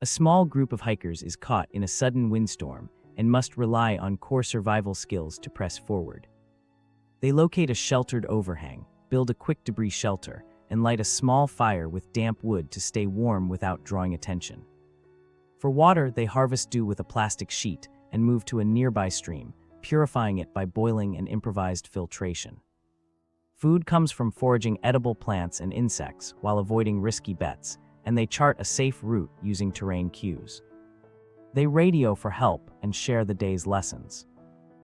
A small group of hikers is caught in a sudden windstorm and must rely on core survival skills to press forward. They locate a sheltered overhang, build a quick debris shelter, and light a small fire with damp wood to stay warm without drawing attention. For water, they harvest dew with a plastic sheet and move to a nearby stream, purifying it by boiling and improvised filtration. Food comes from foraging edible plants and insects while avoiding risky bets, and they chart a safe route using terrain cues. They radio for help and share the day's lessons.